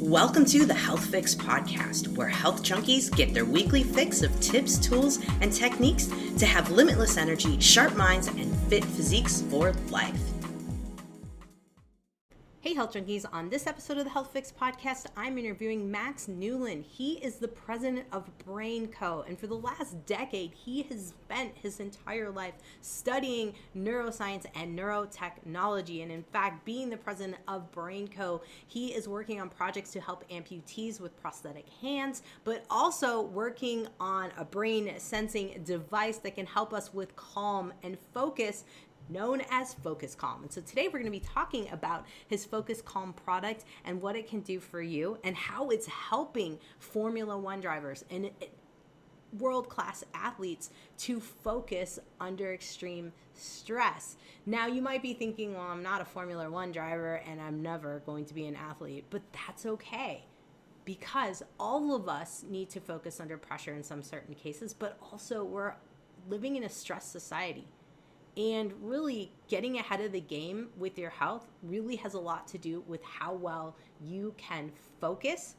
Welcome to the Health Fix podcast, where health junkies get their weekly fix of tips, tools, and techniques to have limitless energy, sharp minds, and fit physiques for life. Hey Health Junkies, on this episode of the Health Fix podcast, I'm interviewing Max Newland. He is the president of Brain Co. And for the last decade, he has spent his entire life studying neuroscience and neurotechnology. And in fact, being the president of Brain Co., he is working on projects to help amputees with prosthetic hands, but also working on a brain sensing device that can help us with calm and focus, known as Focus Calm. And so today we're going to be talking about his Focus Calm product and what it can do for you and how it's helping Formula One drivers and world-class athletes to focus under extreme stress. Now you might be thinking, well, I'm not a Formula One driver and I'm never going to be an athlete, but that's okay, because all of us need to focus under pressure in some certain cases, but also we're living in a stressed society. And really getting ahead of the game with your health really has a lot to do with how well you can focus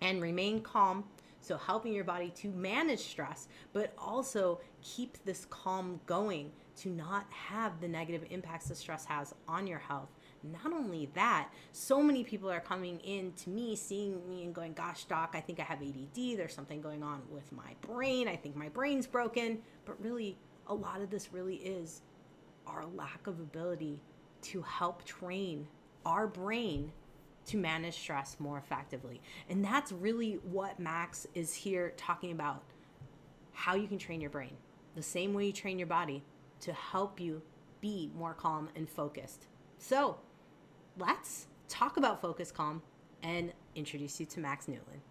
and remain calm. So helping your body to manage stress, but also keep this calm going to not have the negative impacts that stress has on your health. Not only that, so many people are coming in to me, seeing me and going, gosh, doc, I think I have ADD. There's something going on with my brain. I think my brain's broken. But really, a lot of this really is our lack of ability to help train our brain to manage stress more effectively. And that's really what Max is here talking about, how you can train your brain the same way you train your body to help you be more calm and focused. So let's talk about Focus Calm and introduce you to Max Newland.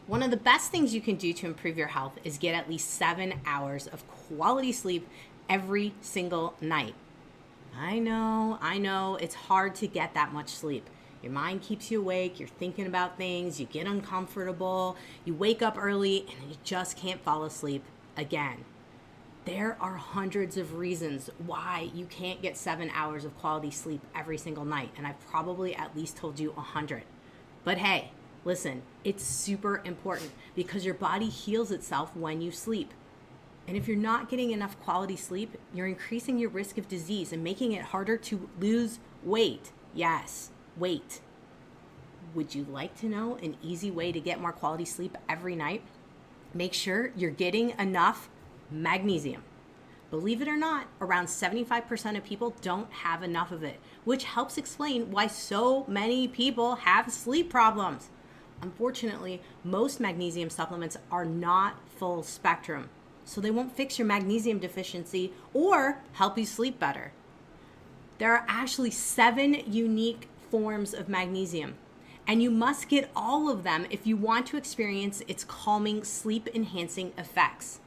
One of the best things you can do to improve your health is get at least 7 hours of quality sleep every single night. I know, it's hard to get that much sleep. Your mind keeps you awake, you're thinking about things, you get uncomfortable, you wake up early, and you just can't fall asleep again. There are hundreds of reasons why you can't get 7 hours of quality sleep every single night, and I've probably at least told you 100. But hey, listen, it's super important because your body heals itself when you sleep. And if you're not getting enough quality sleep, you're increasing your risk of disease and making it harder to lose weight. Yes, weight. Would you like to know an easy way to get more quality sleep every night? Make sure you're getting enough magnesium. Believe it or not, around 75% of people don't have enough of it, which helps explain why so many people have sleep problems. Unfortunately, most magnesium supplements are not full spectrum, so they won't fix your magnesium deficiency or help you sleep better. There are actually 7 unique forms of magnesium, and you must get all of them if you want to experience its calming, sleep-enhancing effects.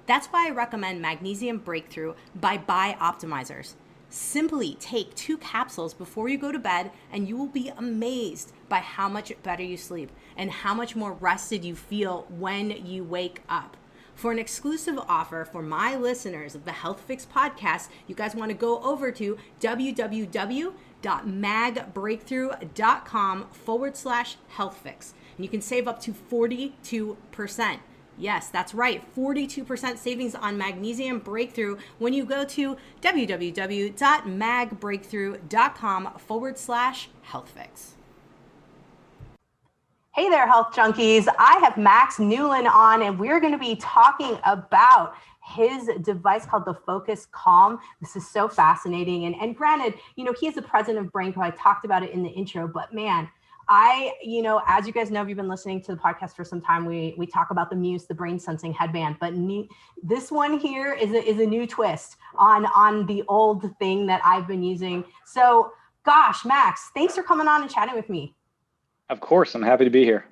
That's why I recommend Magnesium Breakthrough by Bioptimizers. Simply take 2 capsules before you go to bed, and you will be amazed by how much better you sleep and how much more rested you feel when you wake up. For an exclusive offer for my listeners of the Health Fix podcast, you guys want to go over to www.magbreakthrough.com/healthfix. And you can save up to 42%. Yes, that's right, 42% savings on Magnesium Breakthrough when you go to www.magbreakthrough.com/healthfix. Hey there, health junkies. I have Max Newland on, and we're going to be talking about his device called the Focus Calm. This is so fascinating. And granted, he is the president of Brain Co. I talked about it in the intro, but man, as you guys know, if you've been listening to the podcast for some time, we talk about the Muse, the brain sensing headband, but this one here is a new twist on the old thing that I've been using. So gosh, Max, thanks for coming on and chatting with me. Of course, I'm happy to be here.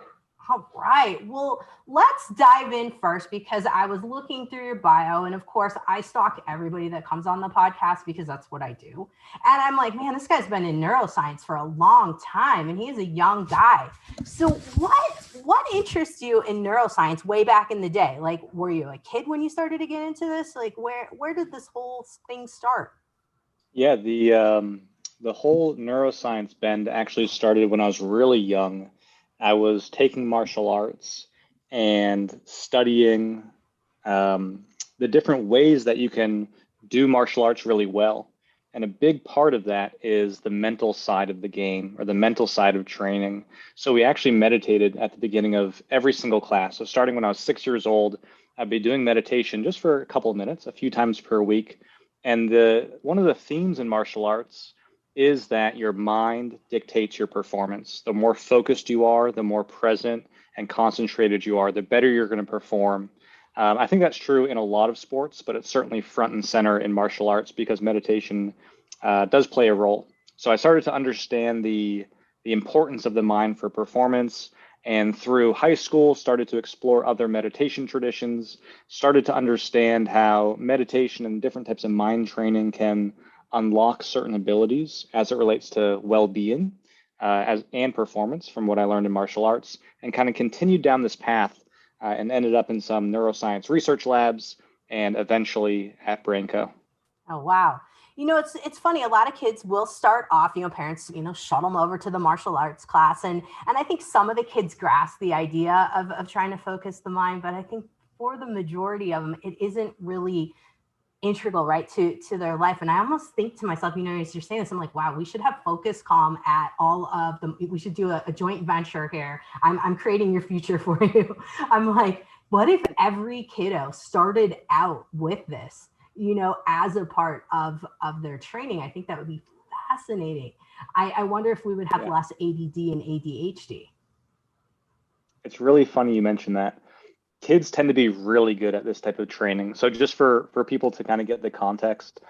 All right. Well, let's dive in first, because I was looking through your bio, and of course I stalk everybody that comes on the podcast because that's what I do. And I'm like, man, this guy's been in neuroscience for a long time, and he is a young guy. So what interests you in neuroscience way back in the day? Like, were you a kid when you started to get into this? Like, where did this whole thing start? Yeah, The whole neuroscience bend actually started when I was really young. I was taking martial arts and studying um, the different ways that you can do martial arts really well. And a big part of that is the mental side of the game or the mental side of training. So we actually meditated at the beginning of every single class. So starting when I was 6 years old, I'd be doing meditation just for a couple of minutes, a few times per week. And the one of the themes in martial arts is that your mind dictates your performance. The more focused you are, the more present and concentrated you are, the better you're going to perform. I think that's true in a lot of sports, but it's certainly front and center in martial arts because meditation does play a role. So I started to understand the importance of the mind for performance, and through high school started to explore other meditation traditions, started to understand how meditation and different types of mind training can unlock certain abilities as it relates to well-being as and performance from what I learned in martial arts, and kind of continued down this path and ended up in some neuroscience research labs and eventually at BrainCo. Oh, wow. It's funny. A lot of kids will start off, parents, shuttle them over to the martial arts class. And I think some of the kids grasp the idea of trying to focus the mind, but I think for the majority of them, it isn't really integral, right, to their life. And I almost think to myself, as you're saying this, I'm like, wow, we should have focus calm at all of them. We should do a joint venture here. I'm creating your future for you. I'm like, what if every kiddo started out with this, as a part of their training? I think that would be fascinating. I wonder if we would have Yeah, less ADD and ADHD. it's really funny you mentioned that. Kids tend to be really good at this type of training. So just for people to kind of get the context,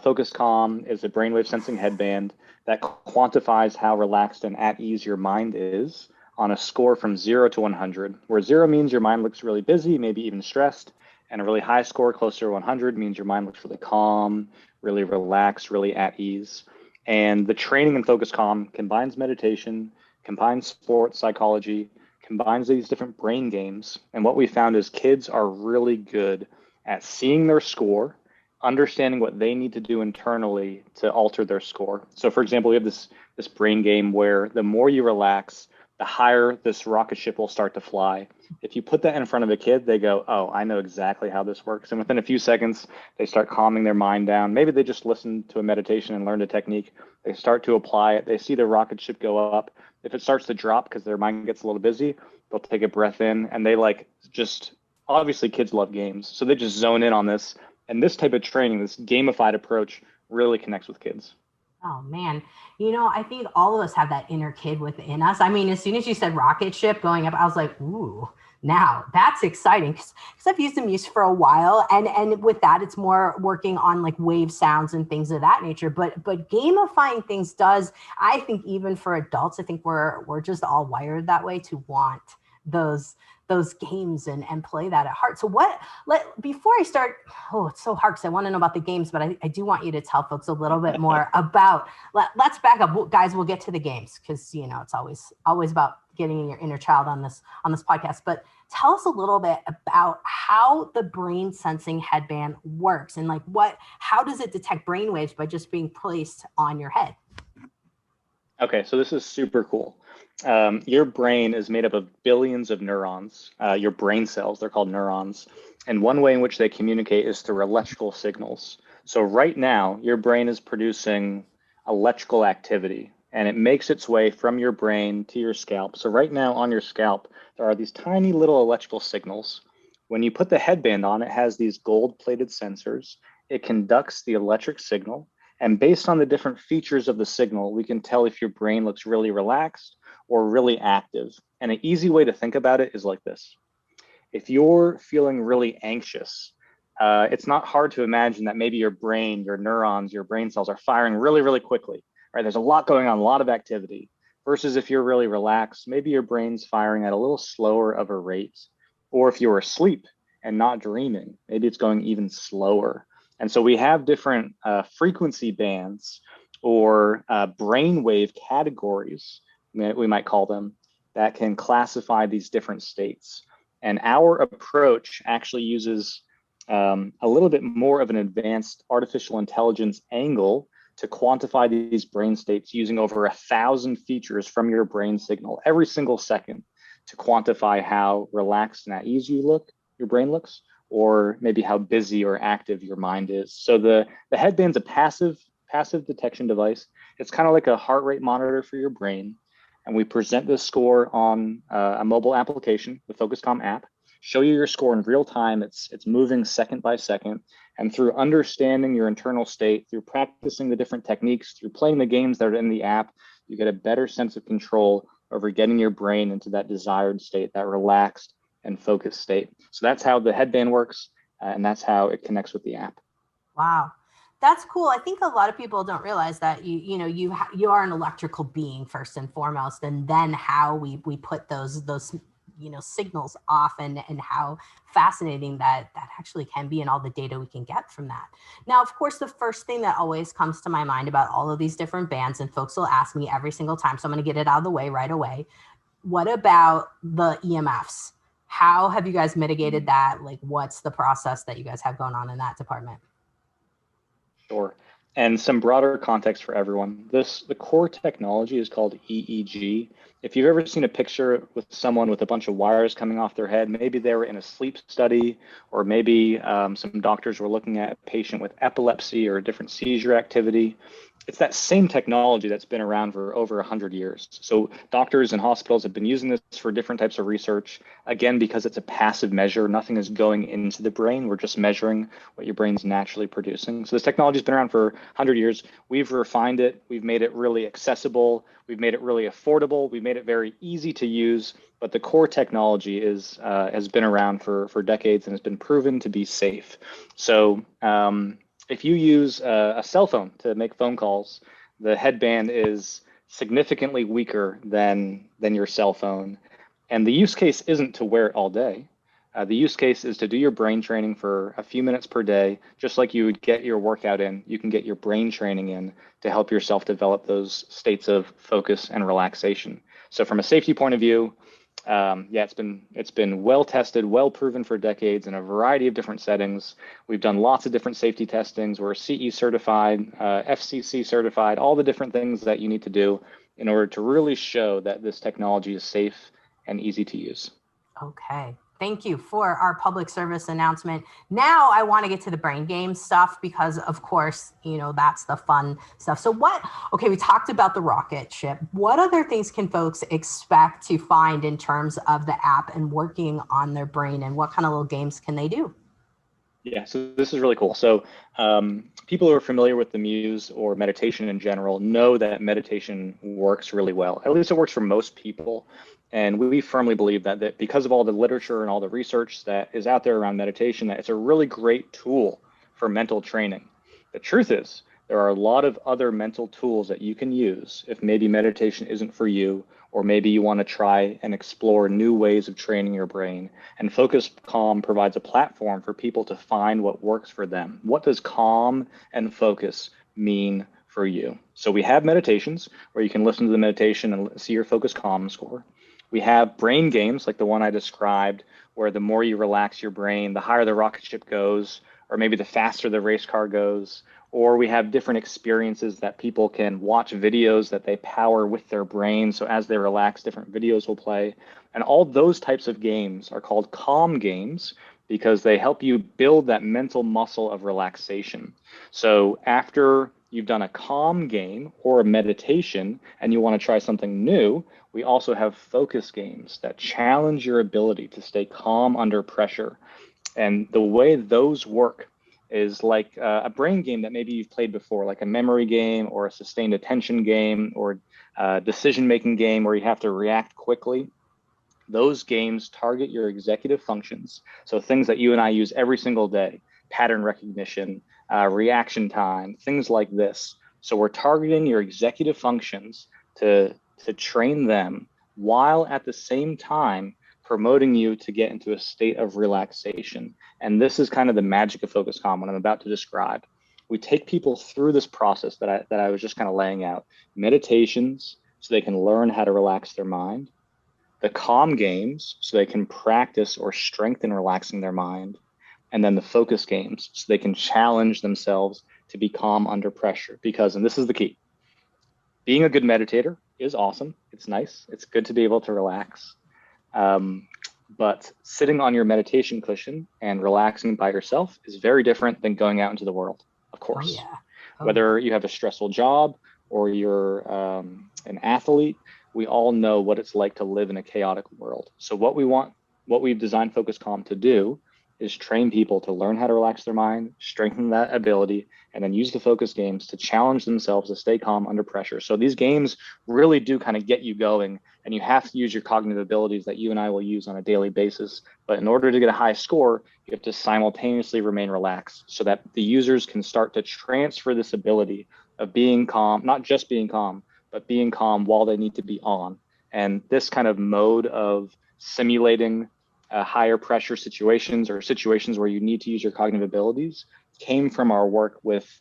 Focus Calm is a brainwave sensing headband that quantifies how relaxed and at ease your mind is on a score from 0 to 100, where 0 means your mind looks really busy, maybe even stressed, and a really high score closer to 100 means your mind looks really calm, really relaxed, really at ease. And the training in Focus Calm combines meditation, combines sports psychology, combines these different brain games. And what we found is kids are really good at seeing their score, understanding what they need to do internally to alter their score. So for example, we have this brain game where the more you relax, the higher this rocket ship will start to fly. If you put that in front of a kid, they go, oh, I know exactly how this works. And within a few seconds, they start calming their mind down. Maybe they just listened to a meditation and learned a technique. They start to apply it. They see the rocket ship go up. If it starts to drop because their mind gets a little busy, they'll take a breath in, and they just obviously kids love games. So they just zone in on this. And this type of training, this gamified approach, really connects with kids. Oh man, I think all of us have that inner kid within us. I mean, as soon as you said rocket ship going up, I was like, ooh, now that's exciting because I've used the muse for a while, and with that, it's more working on like wave sounds and things of that nature. But gamifying things does, I think, even for adults, I think we're just all wired that way to want those those games and play that at heart. So before I start, oh, it's so hard because I want to know about the games, but I do want you to tell folks a little bit more about, let's back up, guys. We'll get to the games because, it's always about getting in your inner child on this podcast, but tell us a little bit about how the brain sensing headband works and how does it detect brain waves by just being placed on your head? Okay, so this is super cool. Your brain is made up of billions of neurons, your brain cells, they're called neurons. And one way in which they communicate is through electrical signals. So right now, your brain is producing electrical activity, and it makes its way from your brain to your scalp. So right now on your scalp, there are these tiny little electrical signals. When you put the headband on, it has these gold-plated sensors. It conducts the electric signal. And based on the different features of the signal, we can tell if your brain looks really relaxed or really active. And an easy way to think about it is like this. If you're feeling really anxious, it's not hard to imagine that maybe your brain, your neurons, your brain cells are firing really, really quickly, right? There's a lot going on, a lot of activity. Versus if you're really relaxed, maybe your brain's firing at a little slower of a rate. Or if you're asleep and not dreaming, maybe it's going even slower. And so we have different frequency bands or brainwave categories, we might call them, that can classify these different states. And our approach actually uses a little bit more of an advanced artificial intelligence angle to quantify these brain states using over 1,000 features from your brain signal every single second to quantify how relaxed and at ease your brain looks, or maybe how busy or active your mind is. So the headband's a passive detection device. It's kind of like a heart rate monitor for your brain. And we present this score on a mobile application, the FocusCalm app, show you your score in real time. It's moving second by second. And through understanding your internal state, through practicing the different techniques, through playing the games that are in the app, you get a better sense of control over getting your brain into that desired state, that relaxed and focused state. So that's how the headband works, and that's how it connects with the app. Wow. That's cool. I think a lot of people don't realize that you are an electrical being first and foremost, and then how we put those signals off, and how fascinating that actually can be, and all the data we can get from that. Now, of course, the first thing that always comes to my mind about all of these different bands, and folks will ask me every single time, so I'm going to get it out of the way right away. What about the EMFs? How have you guys mitigated that? Like, what's the process that you guys have going on in that department? Sure. And some broader context for everyone. The core technology is called EEG. If you've ever seen a picture with someone with a bunch of wires coming off their head, maybe they were in a sleep study, or maybe some doctors were looking at a patient with epilepsy or a different seizure activity. It's that same technology that's been around for over 100 years. So doctors and hospitals have been using this for different types of research, again, because it's a passive measure. Nothing is going into the brain. We're just measuring what your brain's naturally producing. So this technology has been around for 100 years. We've refined it. We've made it really accessible. We've made it really affordable. We've made it very easy to use. But the core technology has been around for decades and has been proven to be safe. So if you use a cell phone to make phone calls, the headband is significantly weaker than your cell phone. And the use case isn't to wear it all day. The use case is to do your brain training for a few minutes per day, just like you would get your workout in. You can get your brain training in to help yourself develop those states of focus and relaxation. So from a safety point of view, it's been well tested, well proven for decades in a variety of different settings. We've done lots of different safety testings. We're CE certified, FCC certified, all the different things that you need to do in order to really show that this technology is safe and easy to use. Okay. Thank you for our public service announcement. Now I want to get to the brain game stuff, because of course, that's the fun stuff. So we talked about the rocket ship. What other things can folks expect to find in terms of the app and working on their brain, and what kind of little games can they do? Yeah, so this is really cool. So people who are familiar with the Muse or meditation in general know that meditation works really well. At least it works for most people. And we firmly believe that because of all the literature and all the research that is out there around meditation, that it's a really great tool for mental training. The truth is, there are a lot of other mental tools that you can use if maybe meditation isn't for you, or maybe you want to try and explore new ways of training your brain. And Focus Calm provides a platform for people to find what works for them. What does calm and focus mean for you? So we have meditations where you can listen to the meditation and see your Focus Calm score. We have brain games like the one I described, where the more you relax your brain, the higher the rocket ship goes, or maybe the faster the race car goes. Or we have different experiences that people can watch videos that they power with their brain. So as they relax, different videos will play. And all those types of games are called calm games because they help you build that mental muscle of relaxation. So after you've done a calm game or a meditation and you want to try something new, we also have focus games that challenge your ability to stay calm under pressure. And the way those work is like a brain game that maybe you've played before, like a memory game or a sustained attention game or a decision-making game where you have to react quickly. Those games target your executive functions. So things that you and I use every single day, pattern recognition, reaction time, things like this. So we're targeting your executive functions to train them while at the same time promoting you to get into a state of relaxation. And this is kind of the magic of Focus Calm, what I'm about to describe. We take people through this process that I was just kind of laying out. Meditations, so they can learn how to relax their mind. The calm games, so they can practice or strengthen relaxing their mind. And then the focus games, so they can challenge themselves to be calm under pressure. Because, and this is the key, being a good meditator is awesome. It's nice. It's good to be able to relax. But sitting on your meditation cushion and relaxing by yourself is very different than going out into the world, of course. Oh, yeah. Whether you have a stressful job or you're an athlete, we all know what it's like to live in a chaotic world. So what we've designed Focus Calm to do is train people to learn how to relax their mind, strengthen that ability, and then use the focus games to challenge themselves to stay calm under pressure. So these games really do kind of get you going, and you have to use your cognitive abilities that you and I will use on a daily basis. But in order to get a high score, you have to simultaneously remain relaxed so that the users can start to transfer this ability of being calm, not just being calm, but being calm while they need to be on. And this kind of mode of simulating higher pressure situations or situations where you need to use your cognitive abilities came from our work with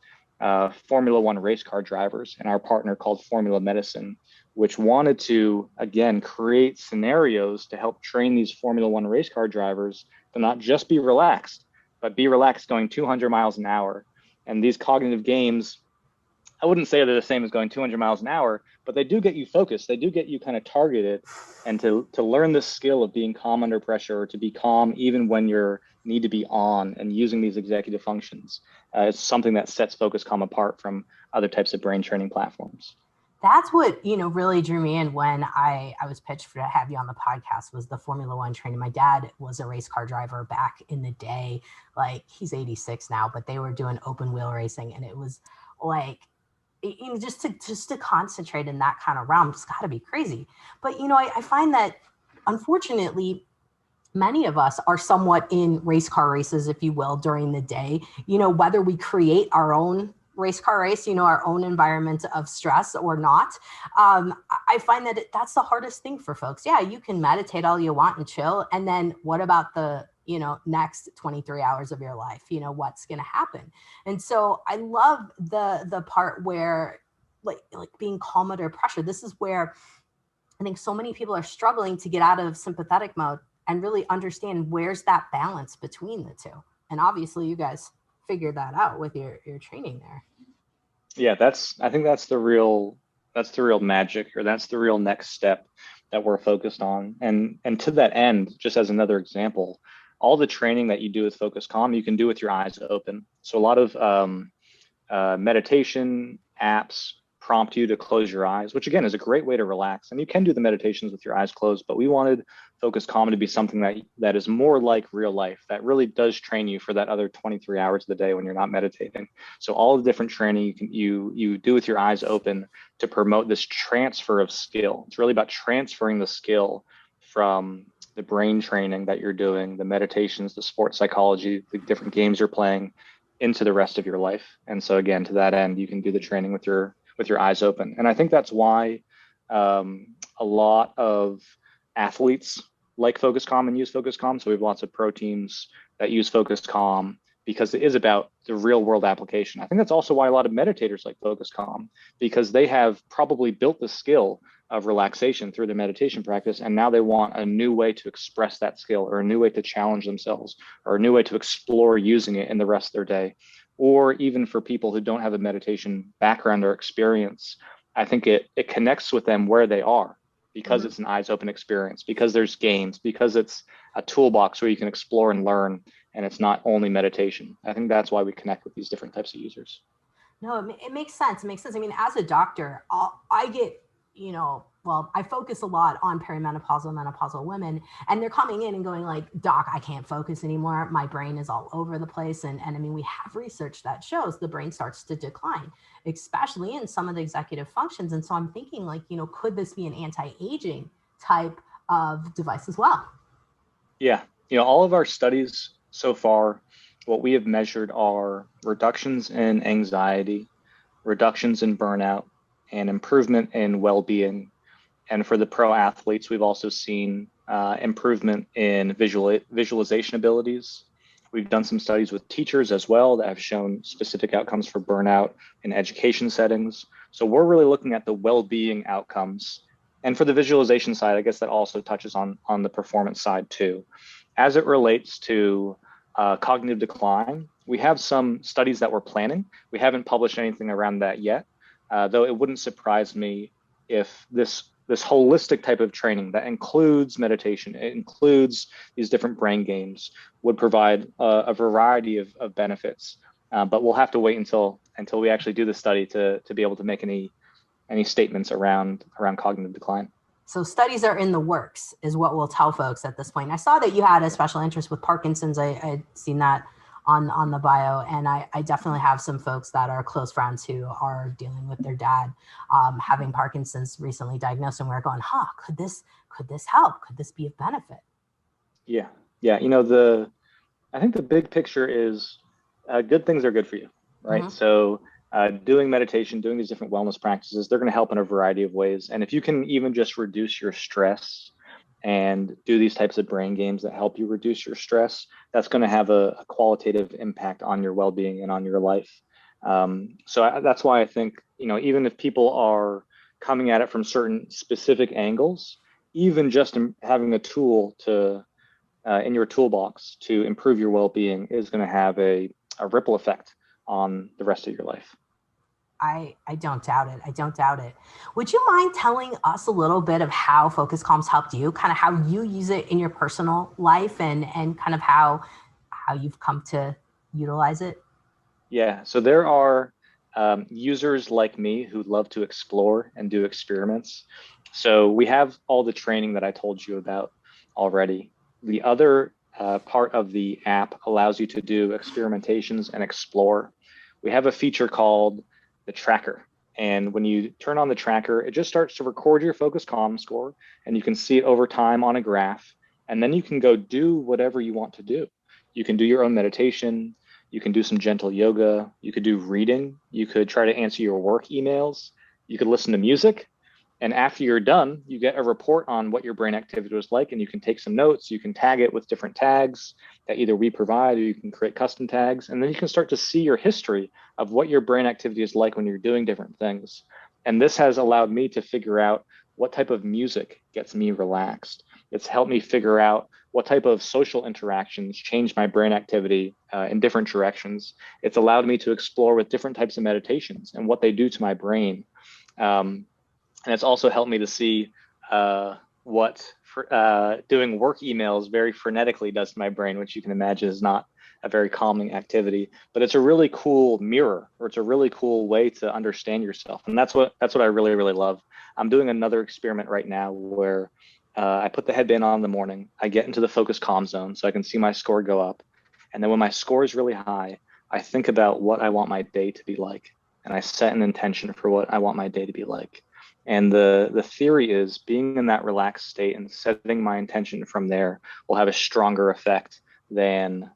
Formula One race car drivers and our partner called Formula Medicine, which wanted to, again, create scenarios to help train these Formula One race car drivers to not just be relaxed, but be relaxed going 200 miles an hour. And these cognitive games, I wouldn't say they're the same as going 200 miles an hour, but they do get you focused. They do get you kind of targeted, and to learn this skill of being calm under pressure, or to be calm even when you need to be on and using these executive functions. It's something that sets Focus Calm apart from other types of brain training platforms. That's what, really drew me in when I was pitched for to have you on the podcast, was the Formula One training. My dad was a race car driver back in the day. Like, he's 86 now, but they were doing open wheel racing, and it was like, just to concentrate in that kind of realm, it's got to be crazy. But I find that, unfortunately, many of us are somewhat in race car races, if you will, during the day. Whether we create our own race car race, our own environment of stress or not. I find that that's the hardest thing for folks. Yeah, you can meditate all you want and chill, and then what about the next 23 hours of your life? What's going to happen? And so I love the part where like being calm under pressure. This is where I think so many people are struggling to get out of sympathetic mode and really understand where's that balance between the two. And obviously you guys figured that out with your training there. Yeah, I think that's the real magic, or that's the real next step that we're focused on. And to that end, just as another example, all the training that you do with Focus Calm, you can do with your eyes open. So a lot of meditation apps prompt you to close your eyes, which again is a great way to relax. And you can do the meditations with your eyes closed, but we wanted Focus Calm to be something that is more like real life, that really does train you for that other 23 hours of the day when you're not meditating. So all the different training you do with your eyes open to promote this transfer of skill. It's really about transferring the skill from the brain training that you're doing, the meditations, the sports psychology, the different games you're playing, into the rest of your life. And so again, to that end, you can do the training with your eyes open. And I think that's why a lot of athletes like Focus Calm and use Focus Calm. So we have lots of pro teams that use Focus Calm because it is about the real world application. I think that's also why a lot of meditators like Focus Calm, because they have probably built the skill of relaxation through their meditation practice, and now they want a new way to express that skill, or a new way to challenge themselves, or a new way to explore using it in the rest of their day. Or even for people who don't have a meditation background or experience, I think it connects with them where they are, because it's an eyes open experience, because there's games, because it's a toolbox where you can explore and learn, and it's not only meditation. I think that's why we connect with these different types of users. No, it makes sense. It makes sense. I mean, as a doctor, I get, I focus a lot on perimenopausal, menopausal women, and they're coming in and going like, doc, I can't focus anymore. My brain is all over the place. And I mean, we have research that shows the brain starts to decline, especially in some of the executive functions. And so I'm thinking like, could this be an anti-aging type of device as well? Yeah. All of our studies so far, what we have measured are reductions in anxiety, reductions in burnout, and improvement in well-being. And for the pro athletes, we've also seen improvement in visualization abilities. We've done some studies with teachers as well that have shown specific outcomes for burnout in education settings. So we're really looking at the well-being outcomes. And for the visualization side, I guess that also touches on the performance side too. As it relates to cognitive decline, We have some studies that we're planning. We haven't published anything around that yet, though it wouldn't surprise me if this holistic type of training that includes meditation, it includes these different brain games, would provide a variety of benefits. But we'll have to wait until we actually do the study to be able to make any statements around cognitive decline. So studies are in the works is what we'll tell folks at this point. I saw that you had a special interest with Parkinson's. I'd seen that on the bio, and I definitely have some folks that are close friends who are dealing with their dad having Parkinson's recently diagnosed, and we're going, could this help? Could this be of benefit? Yeah. I think the big picture is good things are good for you, right? Mm-hmm. So doing meditation, doing these different wellness practices, they're going to help in a variety of ways. And if you can even just reduce your stress and do these types of brain games that help you reduce your stress, that's going to have a qualitative impact on your well-being and on your life. That's why I think, even if people are coming at it from certain specific angles, even just having a tool to in your toolbox to improve your well-being is going to have a ripple effect on the rest of your life. I don't doubt it. I don't doubt it. Would you mind telling us a little bit of how Focus Calm's helped you, kind of how you use it in your personal life and kind of how you've come to utilize it? Yeah. So there are users like me who love to explore and do experiments. So we have all the training that I told you about already. The other part of the app allows you to do experimentations and explore. We have a feature called the tracker. And when you turn on the tracker, it just starts to record your Focus Calm score, and you can see it over time on a graph. And then you can go do whatever you want to do. You can do your own meditation. You can do some gentle yoga. You could do reading. You could try to answer your work emails. You could listen to music. And after you're done, you get a report on what your brain activity was like, and you can take some notes. You can tag it with different tags that either we provide, or you can create custom tags. And then you can start to see your history of what your brain activity is like when you're doing different things. And this has allowed me to figure out what type of music gets me relaxed. It's helped me figure out what type of social interactions change my brain activity in different directions. It's allowed me to explore with different types of meditations and what they do to my brain. And it's also helped me to see what doing work emails very frenetically does to my brain, which you can imagine is not a very calming activity. But it's a really cool mirror, or it's a really cool way to understand yourself. And that's what I really, really love. I'm doing another experiment right now where I put the headband on in the morning. I get into the Focus Calm zone so I can see my score go up. And then when my score is really high, I think about what I want my day to be like. And I set an intention for what I want my day to be like. And the theory is being in that relaxed state and setting my intention from there will have a stronger effect than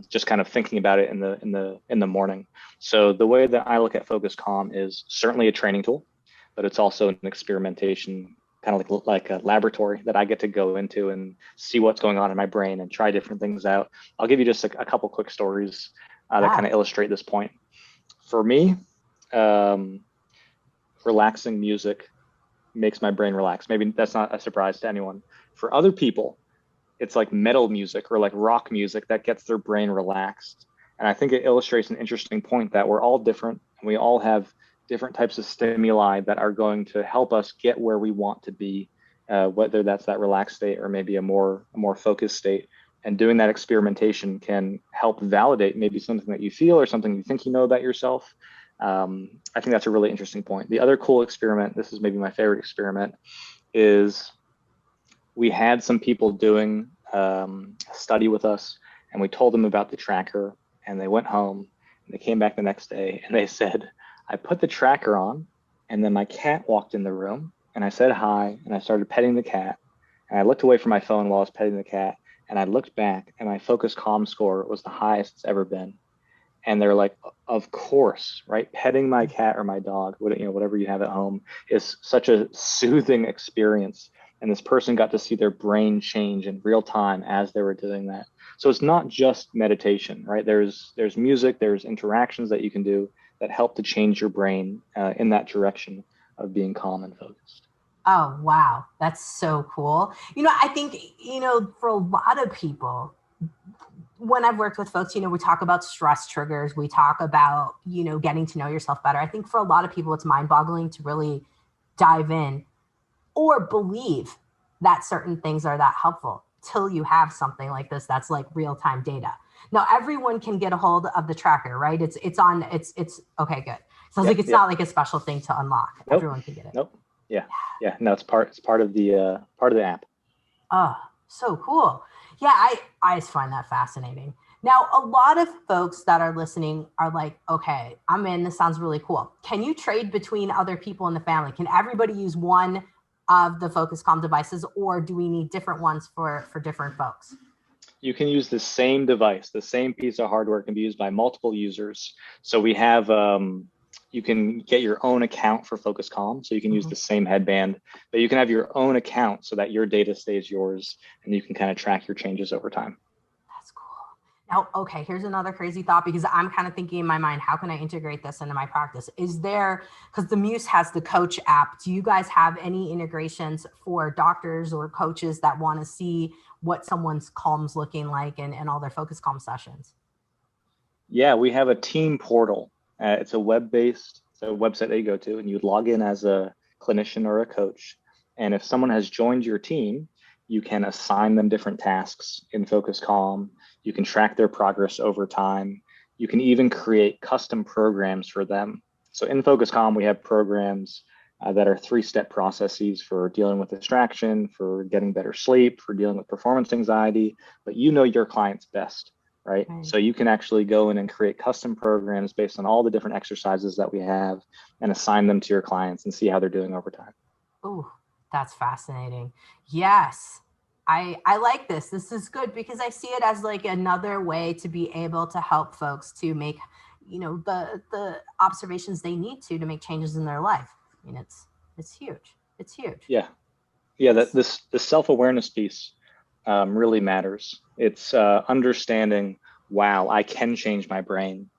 just kind of thinking about it in the morning. So the way that I look at Focus Calm is certainly a training tool, but it's also an experimentation, kind of like a laboratory that I get to go into and see what's going on in my brain and try different things out. I'll give you just a couple quick stories that kind of illustrate this point. For me, relaxing music makes my brain relax. Maybe that's not a surprise to anyone. For other people, it's like metal music or like rock music that gets their brain relaxed. And I think it illustrates an interesting point that we're all different, and we all have different types of stimuli that are going to help us get where we want to be, whether that's that relaxed state or maybe a more focused state. And doing that experimentation can help validate maybe something that you feel or something you think you know about yourself. I think that's a really interesting point. The other cool experiment, this is maybe my favorite experiment, is we had some people doing a study with us, and we told them about the tracker, and they went home and they came back the next day and they said, I put the tracker on, and then my cat walked in the room, and I said hi, and I started petting the cat, and I looked away from my phone while I was petting the cat, and I looked back, and my Focus Calm score was the highest it's ever been. And they're like, of course, right? Petting my cat or my dog, whatever you have at home, is such a soothing experience. And this person got to see their brain change in real time as they were doing that. So it's not just meditation, right? There's music, there's interactions that you can do that help to change your brain in that direction of being calm and focused. Oh, wow. That's so cool. I think, for a lot of people, when I've worked with folks, we talk about stress triggers, we talk about, getting to know yourself better. I think for a lot of people, it's mind boggling to really dive in or believe that certain things are that helpful till you have something like this that's like real-time data. Now everyone can get a hold of the tracker, right? It's okay, good. So it's not like a special thing to unlock. Nope. Everyone can get it. Nope. Yeah. No, it's part of the app. Oh, so cool. Yeah, I just find that fascinating. Now, a lot of folks that are listening are like, okay, I'm in, this sounds really cool. Can you trade between other people in the family? Can everybody use one of the Focus Calm devices, or do we need different ones for different folks? You can use the same device. The same piece of hardware can be used by multiple users. So we have, you can get your own account for Focus Calm. So you can use the same headband, but you can have your own account so that your data stays yours and you can kind of track your changes over time. That's cool. Now, okay, here's another crazy thought, because I'm kind of thinking in my mind, how can I integrate this into my practice? Is there, because the Muse has the Coach app, do you guys have any integrations for doctors or coaches that want to see what someone's calm's looking like and all their Focus Calm sessions? Yeah, we have a team portal. It's a website that you go to, and you log in as a clinician or a coach. And if someone has joined your team, you can assign them different tasks in Focus Calm. You can track their progress over time. You can even create custom programs for them. So in Focus Calm, we have programs that are 3-step processes for dealing with distraction, for getting better sleep, for dealing with performance anxiety, but your clients best. Right? So you can actually go in and create custom programs based on all the different exercises that we have and assign them to your clients and see how they're doing over time. Oh, that's fascinating. Yes. I like this. This is good, because I see it as like another way to be able to help folks to make, the observations they need to make changes in their life. I mean, it's huge. It's huge. Yeah. The self-awareness piece really matters. It's understanding, wow, I can change my brain.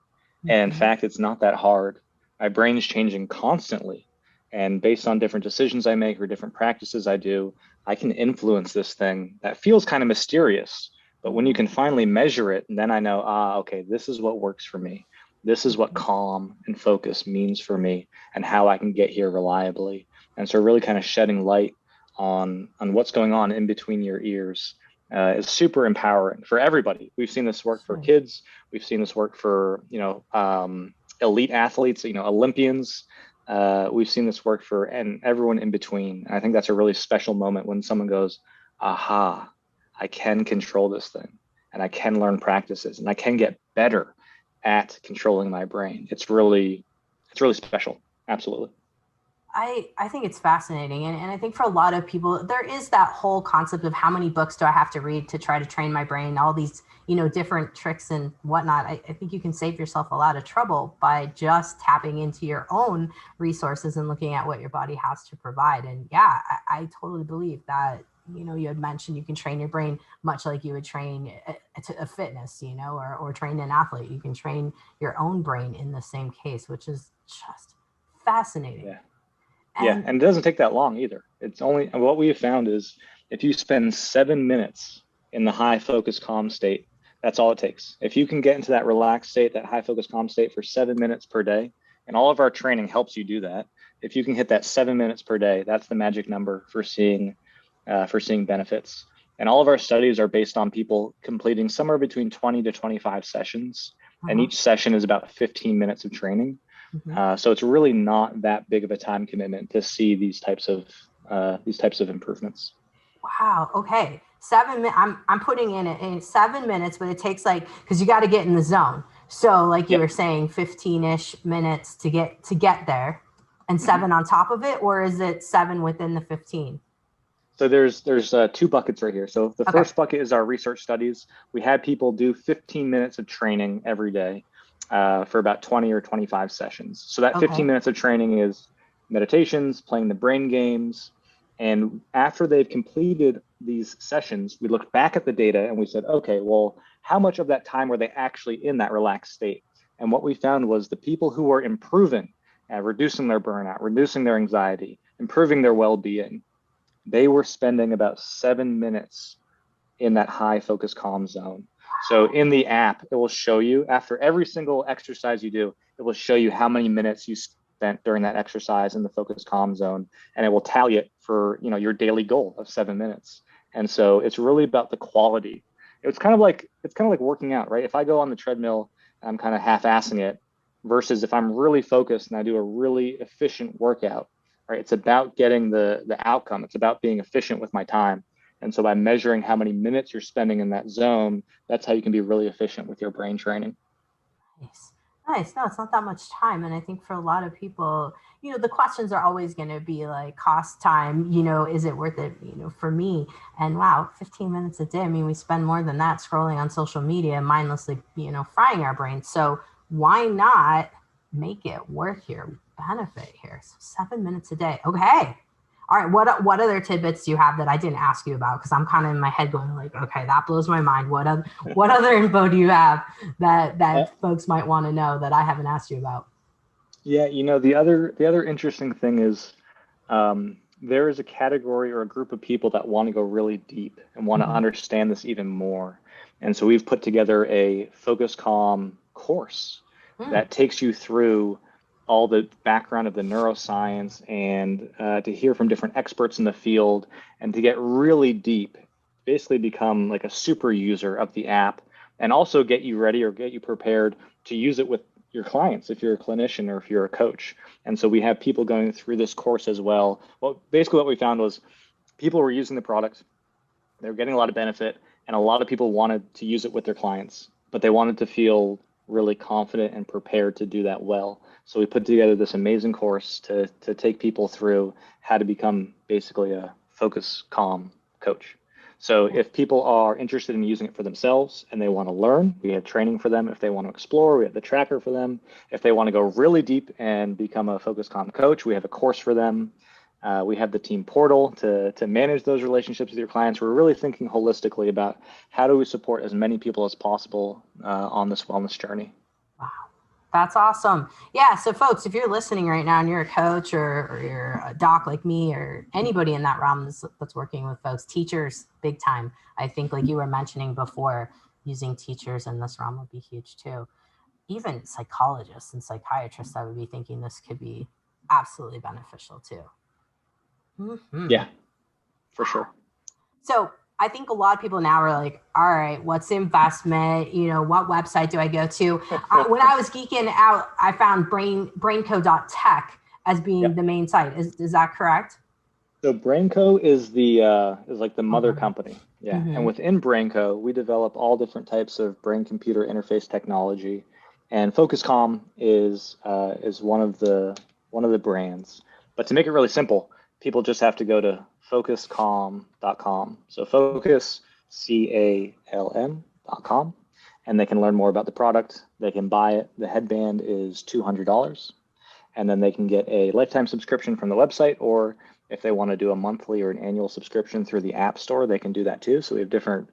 And in fact, it's not that hard. My brain is changing constantly. And based on different decisions I make or different practices I do, I can influence this thing that feels kind of mysterious. But when you can finally measure it, then I know, okay, this is what works for me. This is what calm and focus means for me and how I can get here reliably. And so really kind of shedding light on what's going on in between your ears is super empowering for everybody. We've seen this work for kids. We've seen this work for, elite athletes, Olympians. We've seen this work for and everyone in between. And I think that's a really special moment when someone goes, aha, I can control this thing, and I can learn practices, and I can get better at controlling my brain. It's really special. Absolutely. I think it's fascinating. And I think for a lot of people, there is that whole concept of how many books do I have to read to try to train my brain, all these, different tricks and whatnot. I think you can save yourself a lot of trouble by just tapping into your own resources and looking at what your body has to provide. And yeah, I totally believe that, you had mentioned you can train your brain much like you would train a fitness, or train an athlete. You can train your own brain in the same case, which is just fascinating. Yeah. And it doesn't take that long either. It's only, what we have found is if you spend 7 minutes in the high focus calm state, that's all it takes. If you can get into that relaxed state, that high focus calm state for 7 minutes per day, and all of our training helps you do that. If you can hit that 7 minutes per day, that's the magic number for seeing benefits. And all of our studies are based on people completing somewhere between 20 to 25 sessions, and each session is about 15 minutes of training. So it's really not that big of a time commitment to see these types of improvements. Wow. Okay. 7 minutes. I'm putting in 7 minutes, but it takes because you got to get in the zone. So like you were saying, 15-ish minutes to get there, and 7 on top of it, or is it 7 within the 15? So there's 2 buckets right here. So the first bucket is our research studies. We had people do 15 minutes of training every day for about 20 or 25 sessions. So that 15 minutes of training is meditations, playing the brain games. And after they've completed these sessions, we looked back at the data and we said, okay, well, how much of that time were they actually in that relaxed state? And what we found was the people who were improving, reducing their burnout, reducing their anxiety, improving their well-being, they were spending about 7 minutes in that high focus calm zone. So in the app, it will show you after every single exercise you do, it will show you how many minutes you spent during that exercise in the focus calm zone, and it will tally it for, your daily goal of 7 minutes. And so it's really about the quality. It's kind of like working out, right? If I go on the treadmill, I'm kind of half-assing it versus if I'm really focused and I do a really efficient workout, right? It's about getting the outcome. It's about being efficient with my time. And so by measuring how many minutes you're spending in that zone, that's how you can be really efficient with your brain training. Nice. Nice. No, it's not that much time. And I think for a lot of people, the questions are always going to be like cost, time, is it worth it, for me? And wow, 15 minutes a day. I mean, we spend more than that scrolling on social media, mindlessly, frying our brains. So why not make it worth your benefit here? So 7 minutes a day. Okay. All right. What other tidbits do you have that I didn't ask you about? Because I'm kind of in my head going like, okay, that blows my mind. What other info do you have that Uh, folks might want to know that I haven't asked you about? yeah, the other interesting thing is there is a category or a group of people that want to go really deep and want to Mm-hmm. understand this even more. And so we've put together a Focus Calm course Mm. that takes you through all the background of the neuroscience and to hear from different experts in the field and to get really deep, basically become like a super user of the app and also get you ready or get you prepared to use it with your clients if you're a clinician or if you're a coach. And so we have people going through this course as well. Well, basically what we found was people were using the product, they were getting a lot of benefit, and a lot of people wanted to use it with their clients, but they wanted to feel really confident and prepared to do that well. So we put together this amazing course to take people through how to become basically a focus calm coach. So if people are interested in using it for themselves and they want to learn, we have training for them. If they want to explore, we have the tracker for them. If they want to go really deep and become a focus calm coach, we have a course for them. We have the team portal to manage those relationships with your clients. We're really thinking holistically about how do we support as many people as possible on this wellness journey. Wow. That's awesome. Yeah. So, folks, if you're listening right now and you're a coach or you're a doc like me or anybody in that realm that's working with folks, teachers, big time. I think, like you were mentioning before, using teachers in this realm would be huge too. Even psychologists and psychiatrists, I would be thinking this could be absolutely beneficial too. Mm-hmm. Yeah, for sure. So I think a lot of people now are like, all right, what's the investment? What website do I go to? When I was geeking out, I found brainco.tech as being Yep. the main site. Is that correct? So Brainco is like the mother Okay. company. Yeah. And Mm-hmm. within Brainco, we develop all different types of brain computer interface technology. And FocusCalm is one of the brands. But to make it really simple, people just have to go to focuscalm.com. So focus CALM.com, and they can learn more about the product. They can buy it. The headband is $200, and then they can get a lifetime subscription from the website, or if they want to do a monthly or an annual subscription through the app store, they can do that too. So we have different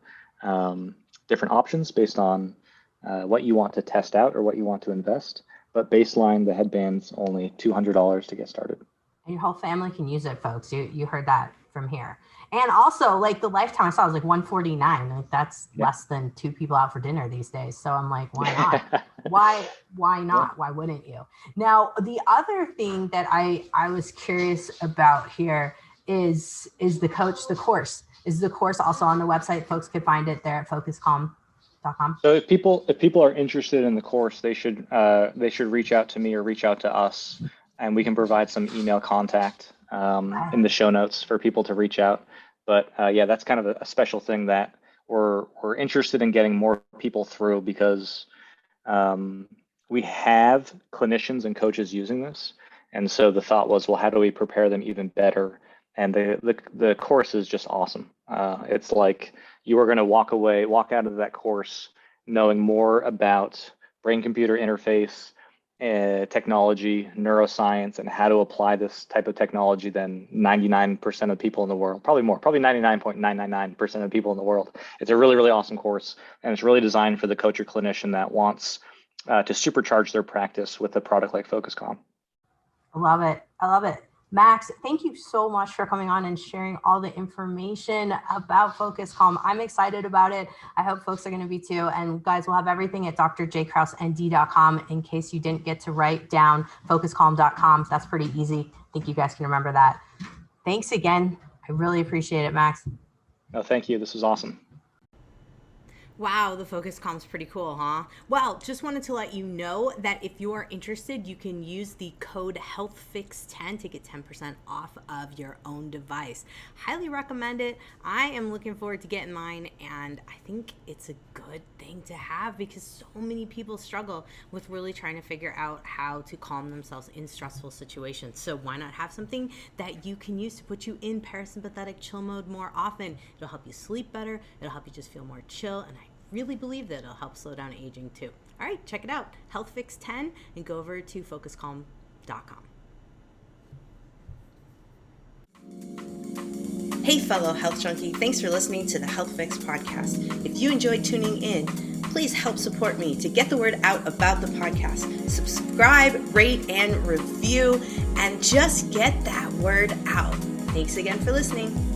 options based on what you want to test out or what you want to invest. But baseline, the headband's only $200 to get started. And your whole family can use it, folks. You heard that from here. And also, like the lifetime I saw was like 149. Like that's Yeah. less than two people out for dinner these days. So I'm like, why not? Why Yeah. not? Why wouldn't you? Now, the other thing that I was curious about here is the course. Is the course also on the website? Folks could find it there at focuscalm.com. So if people are interested in the course, they should reach out to me or reach out to us, and we can provide some email contact in the show notes for people to reach out. But yeah, that's kind of a special thing that we're interested in getting more people through because we have clinicians and coaches using this, and so the thought was, well, how do we prepare them even better? And the course is just awesome. It's like you are going to walk out of that course knowing more about brain-computer interface, technology, neuroscience, and how to apply this type of technology than 99% of people in the world, probably more, probably 99.999% of people in the world. It's a really, really awesome course, and it's really designed for the coach or clinician that wants to supercharge their practice with a product like FocusCalm. I love it. I love it. Max, thank you so much for coming on and sharing all the information about Focus Calm. I'm excited about it. I hope folks are going to be too. And guys, we'll have everything at drjkrausend.com in case you didn't get to write down focuscalm.com. That's pretty easy. I think you guys can remember that. Thanks again. I really appreciate it, Max. No, thank you. This was awesome. Wow, the Focus Calm's pretty cool, huh? Well, just wanted to let you know that if you are interested, you can use the code HealthFix10 to get 10% off of your own device. Highly recommend it. I am looking forward to getting mine, and I think it's a good thing to have because so many people struggle with really trying to figure out how to calm themselves in stressful situations. So why not have something that you can use to put you in parasympathetic chill mode more often? It'll help you sleep better. It'll help you just feel more chill, and I really believe that it'll help slow down aging too. All right, check it out, HealthFix10, and go over to focuscalm.com. Hey, fellow health junkie, thanks for listening to the Health Fix podcast. If you enjoyed tuning in, please help support me to get the word out about the podcast. Subscribe, rate, and review, and just get that word out. Thanks again for listening.